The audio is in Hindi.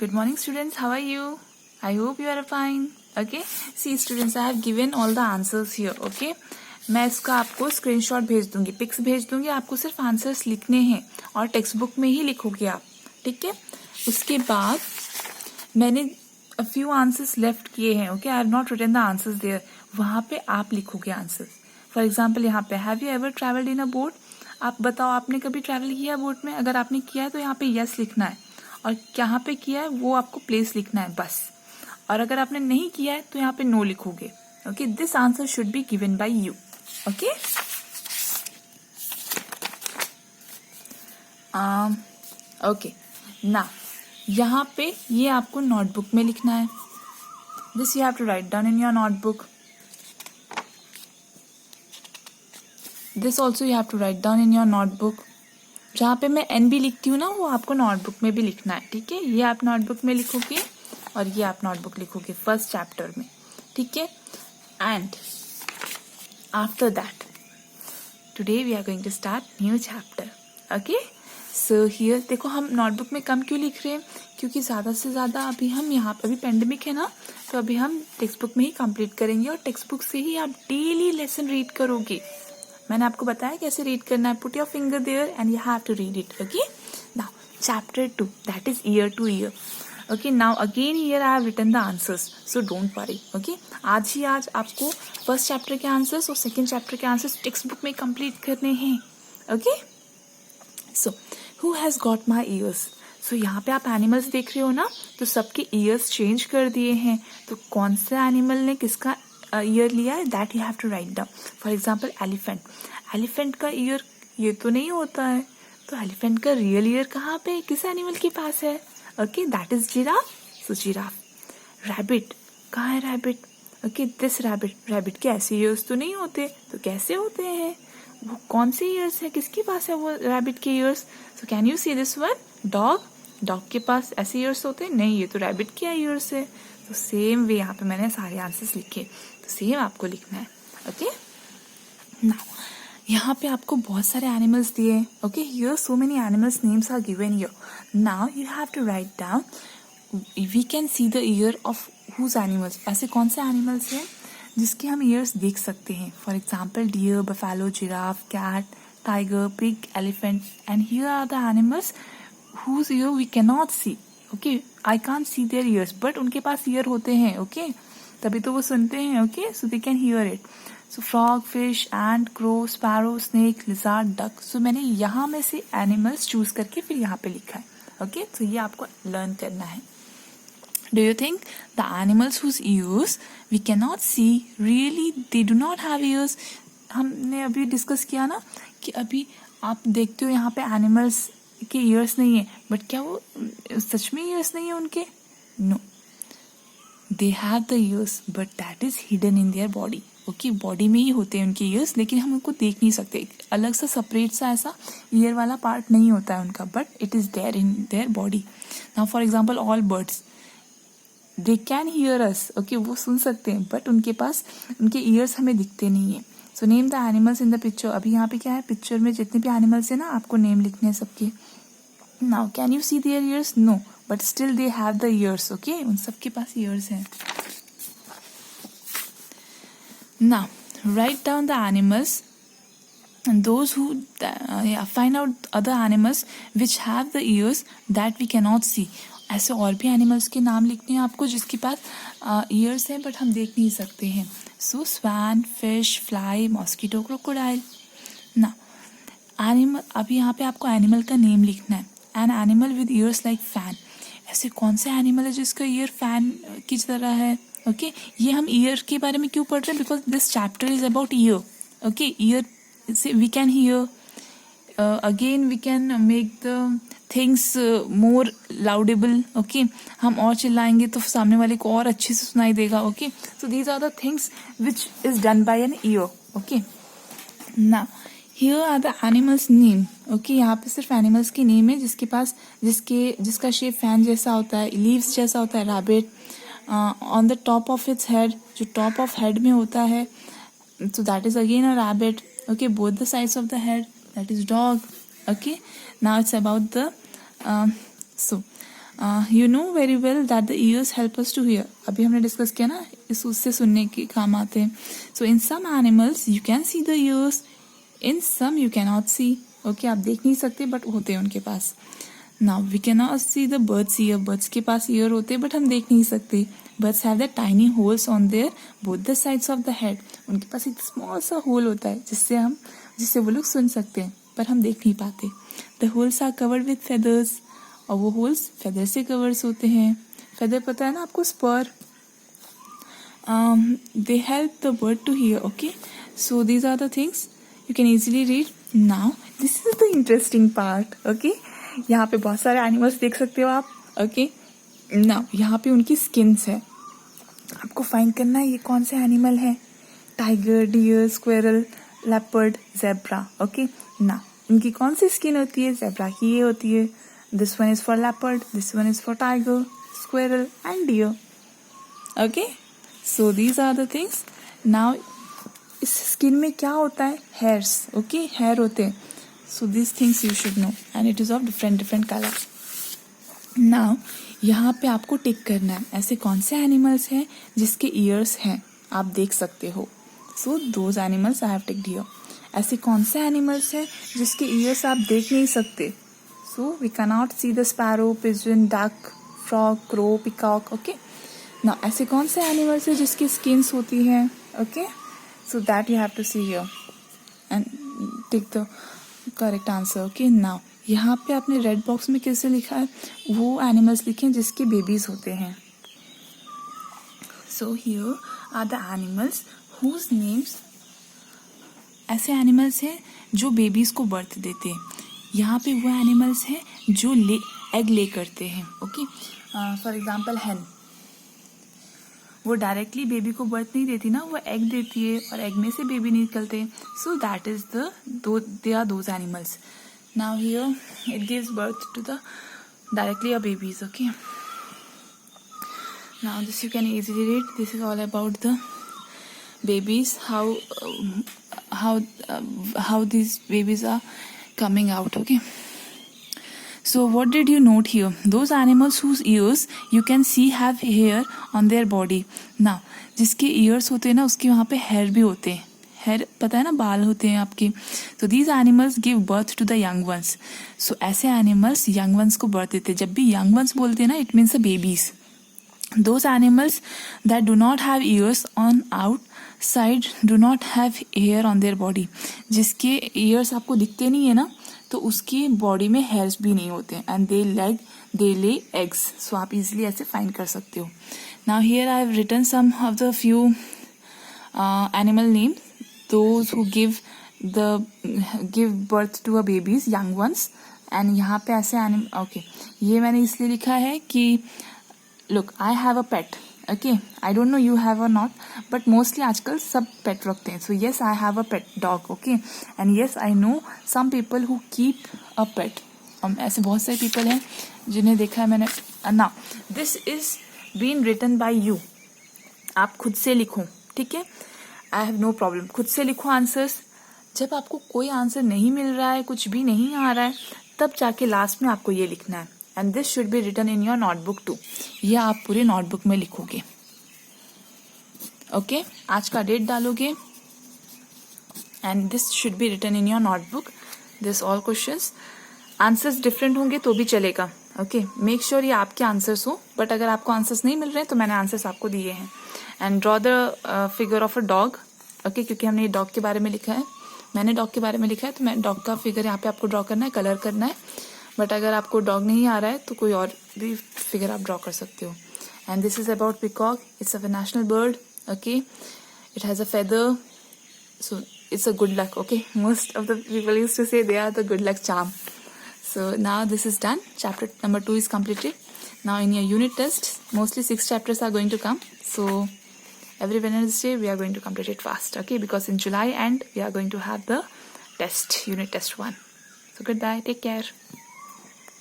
Good morning, students. How are you? I hope you are fine. Okay. See, students, I have given all the answers here. Okay. मैं इसका आपको स्क्रीनशॉट भेज दूंगी, पिक्स भेज दूंगी. आपको सिर्फ आंसर्स लिखने हैं और टेक्स्ट बुक में ही लिखोगे आप. ठीक है. उसके बाद मैंने a few answers left किए हैं. Okay. I have not written the answers there. वहाँ पे आप लिखोगे आंसर्स. फॉर एग्जाम्पल यहाँ पे have you ever travelled in a boat. आप बताओ, आपने कभी ट्रैवल किया बोट में? अगर आपने किया है तो यहाँ पे यस लिखना है, और कहाँ पे किया है वो आपको प्लेस लिखना है बस. और अगर आपने नहीं किया है तो यहाँ पे नो लिखोगे. Okay. This answer should be given by you. Okay. Okay. ना यहाँ पे ये आपको नोटबुक में लिखना है. This you have to write down in your notebook. This also you have to write down in your notebook. जहाँ पे मैं एन भी लिखती हूँ ना, वो आपको नोटबुक में भी लिखना है. ठीक है. ये आप नोटबुक में लिखोगे और ये आप नोटबुक लिखोगे फर्स्ट चैप्टर में. ठीक है. And after that today we are going to start new chapter. Okay. So here देखो, हम नोटबुक में कम क्यों लिख रहे हैं? क्योंकि ज़्यादा से ज़्यादा अभी हम यहाँ पे, अभी पेंडेमिक है ना, तो अभी हम टेक्स्ट बुक में ही कंप्लीट करेंगे और टेक्स्ट बुक से ही आप डेली लेसन रीड करोगे. मैंने आपको बताया कैसे रीड करना है. Put your finger there and you have to read it. Okay. Now chapter 2, that is ear to ear. Okay. Now again here I have written the answers, so don't worry. Okay. आज आपको फर्स्ट चैप्टर के आंसर्स और सेकंड चैप्टर के आंसर्स टेक्स्ट बुक में कंप्लीट करने हैं. Okay. So who has got my ears. So यहाँ पे आप एनिमल्स देख रहे हो ना, तो सबके ईयर्स चेंज कर दिए हैं. तो कौन सा एनिमल ने किसका ईयर लिया है, that you have to write down. For example elephant. Elephant का ईयर ये तो नहीं होता है, तो एलिफेंट का रियल ईयर कहाँ पे, किस एनिमल के पास है? Okay. That is giraffe. So giraffe. Rabbit. कहाँ है rabbit? Okay. This rabbit. Rabbit के ऐसे ईयर्स तो नहीं होते, तो कैसे होते हैं? वो कौन से ईयर्स है, किसके पास है वो रैबिट के years? So can you see this one? Dog. Dog के पास ऐसे ईयर्स होते हैं? नहीं, ये तो रैबिट के ईयर्स है. तो सेम वे यहाँ पे मैंने सारे आंसर्स लिखे, तो सेम आपको लिखना है. ओके. नाउ यहाँ पे आपको बहुत सारे एनिमल्स दिए हैं. Okay. Here so many animals names are given here. Now you have to write down. We can see the ear of whose animals. ऐसे कौन से एनिमल्स हैं जिसके हम ईयर्स देख सकते हैं? For example deer, buffalo, giraffe, cat, tiger, pig, elephant. And here are the animals whose ear we cannot see. Okay, I can't see their ears, but उनके पास ear होते हैं. Okay, तभी तो वो सुनते हैं. Okay, so they can hear it. So frog, fish, ant, crow, sparrow, snake, lizard, duck. So मैंने यहाँ में से animals choose करके फिर यहाँ पे लिखा है. Okay, so ये आपको learn करना है. Do you think the animals whose ears we cannot see, really they do not have ears? हमने अभी डिस्कस किया ना कि अभी आप देखते हो यहाँ पे एनिमल्स के ईयर्स नहीं है, बट क्या वो सच में ईयर्स नहीं है उनके? No, they have the ears but that is hidden in their body. Okay. Body में ही होते हैं उनके ईयर्स, लेकिन हम उनको देख नहीं सकते. अलग सा सेपरेट सा ऐसा ईयर वाला पार्ट नहीं होता है उनका, but it is there in their body. Now for example all birds, they can hear us. Okay, वो सुन सकते हैं, बट उनके पास उनके ईयर्स हमें दिखते नहीं है. So name the animals in the picture. अभी यहाँ पे क्या है, पिक्चर में जितने भी एनिमल्स है ना, आपको नेम लिखने हैं सबके. Now can you see their ears? No, but still they have the ears. Okay, उन सबके पास ईयर्स हैं. Now write down the animals and those who find out other animals which have the ears that we cannot see. ऐसे और भी एनिमल्स के नाम लिखने हैं आपको जिसके पास ईयर्स हैं बट हम देख नहीं सकते हैं. So swan, fish, fly, mosquito, crocodile. ना एनिमल, अभी यहाँ पे आपको एनिमल का नेम लिखना है. An animal with ears like fan. ऐसे कौन सा एनिमल है जिसका ईयर फैन की तरह है? ओके. ये हम ईयर के बारे में क्यों पढ़ रहे हैं? Because this chapter is about year. Okay. Year से we can hear, again we can make the things more laudable. Okay, हम और चिल्लाएंगे तो सामने वाले को और अच्छे से सुनाई देगा. Okay, so these are the things which is done by an ear. Okay, now here are the animals name. Okay, यहाँ पे सिर्फ एनिमल्स की नेम है जिसका शेप फैन जैसा होता है, लीव्स जैसा होता है. Rabbit, on the top of its head, जो टॉप ऑफ हेड में होता है, so that is again a rabbit. Okay, both the sides of the head, that is dog. Okay, now it's about the you know very well that the ears help us to hear. अभी हमने डिस्कस किया ना, इस उससे सुनने के काम आते हैं. So in some animals you can see the ears, in some you can not see. Okay, आप देख नहीं सकते बट होते हैं उनके पास. Now we can not see the birds ear. Birds के पास ईयर होते हैं बट हम देख नहीं सकते. Birds have the tiny holes on their both the sides of the head. उनके पास एक स्मॉल सा होल होता है जिससे वो लोग सुन सकते हैं, पर हम देख नहीं पाते. The holes are covered with feathers. और वो होल्स फेदर से कवर्स होते हैं. फेदर पता है ना आपको, स्पर. They help the bird to hear. Okay, so these are the things you can easily read. Now this is the interesting part. Okay, यहाँ पे बहुत सारे एनिमल्स देख सकते हो आप. ओके, नाउ यहाँ पे उनकी स्किन्स है. आपको फाइंड करना है ये कौन से एनिमल है. Tiger, deer, squirrel, leopard, zebra. Okay, ना इनकी कौन सी स्किन होती है. जेब्रा की ये होती है. This one is for leopard, this one is for tiger, squirrel and deer. Okay, so these are the things. Now इस स्किन में क्या होता है. hairs. Okay, hair होते हैं. So these things you should know and it is of different color. Now यहाँ पे आपको टिक करना है ऐसे कौन से एनिमल्स हैं जिसके ईयर्स हैं, आप देख सकते हो. So those animals I have ticked here. ऐसे कौन से एनिमल्स हैं जिसके ईयर्स आप देख नहीं सकते. So we cannot see the sparrow, pigeon, duck, frog, crow, peacock. Okay. Now ऐसे कौन से एनिमल्स हैं जिसकी स्किन्स होती हैं. Okay. So that you have to see here and take the correct answer. Okay. Now यहाँ पे आपने रेड बॉक्स में कैसे लिखा है, वो एनिमल्स लिखे जिसके बेबीज होते हैं. So here are the animals whose names. ऐसे एनिमल्स हैं जो बेबीज को बर्थ देते हैं. यहाँ पे वो एनिमल्स हैं जो एग ले करते हैं. ओके, फॉर एग्जाम्पल हैन, वो डायरेक्टली बेबी को बर्थ नहीं देती ना, वो एग देती है और एग में से बेबी निकलते हैं. So that is they are those animals. Now here it gives birth to the directly a babies. Okay, now this you can easily read. This is all about the babies, how these babies are coming out. Okay, so what did you note here? Those animals whose ears you can see have hair on their body. Now जिसके ears होते हैं ना, उसके वहाँ पे hair भी होते हैं. hair पता है ना, बाल होते हैं आपके. so these animals give birth to the young ones. so ऐसे animals young ones को birth देते हैं. जब भी young ones बोलते हैं ना, it means the babies. those animals that do not have ears on outside do not have hair on their body. जिसके ears आपको दिखते नहीं है ना, तो उसकी बॉडी में हेयर्स भी नहीं होते हैं. And they lay eggs. सो आप इजिली ऐसे फाइंड कर सकते हो. Now here I have written some of the few animal name, those who give birth to a babies, young ones. And यहाँ पे ऐसे एनिमल. ओके, ये मैंने इसलिए लिखा है कि look, I have a pet. Okay, I don't know you have or not, but mostly आजकल सब पेट रखते हैं. So yes, I have a pet dog. Okay, and yes I know some people who keep a pet. ऐसे बहुत सारे पीपल हैं जिन्हें देखा है मैंने. ना, this is been written by you. आप खुद से लिखो, ठीक है. आई हैव नो प्रॉब्लम, खुद से लिखो आंसर्स. जब आपको कोई आंसर नहीं मिल रहा है, कुछ भी नहीं आ रहा है, तब जाके लास्ट में आपको ये लिखना है. And this should be written in your notebook too. ये आप पूरे नोटबुक में लिखोगे. ओके, आज का डेट डालोगे and this should be written in your notebook. This all questions. Answers different होंगे तो भी चलेगा. ओके, मेक श्योर ये आपके आंसर्स हो. बट अगर आपको आंसर्स नहीं मिल रहे हैं तो मैंने आंसर्स आपको दिए हैं. And draw the figure of a dog. Okay, क्योंकि हमने ये डॉग के बारे में लिखा है, मैंने डॉग के बारे में लिखा है, तो मैं डॉग का फिगर यहाँ पे आपको ड्रॉ करना है, कलर करना है. बट अगर आपको डॉग नहीं आ रहा है तो कोई और भी फिगर आप ड्रॉ कर सकते हो. And this is about peacock. It's a national bird. Okay, it has a feather, so it's a good luck. Okay, most of the people used to say they are the good luck charm. So now this is done. Chapter number 2 is completed. Now in your unit tests, mostly 6 chapters are going to come. So every Wednesday we are going to complete it fast. Okay, because in July end we are going to have the test, unit test 1. So goodbye. Take care.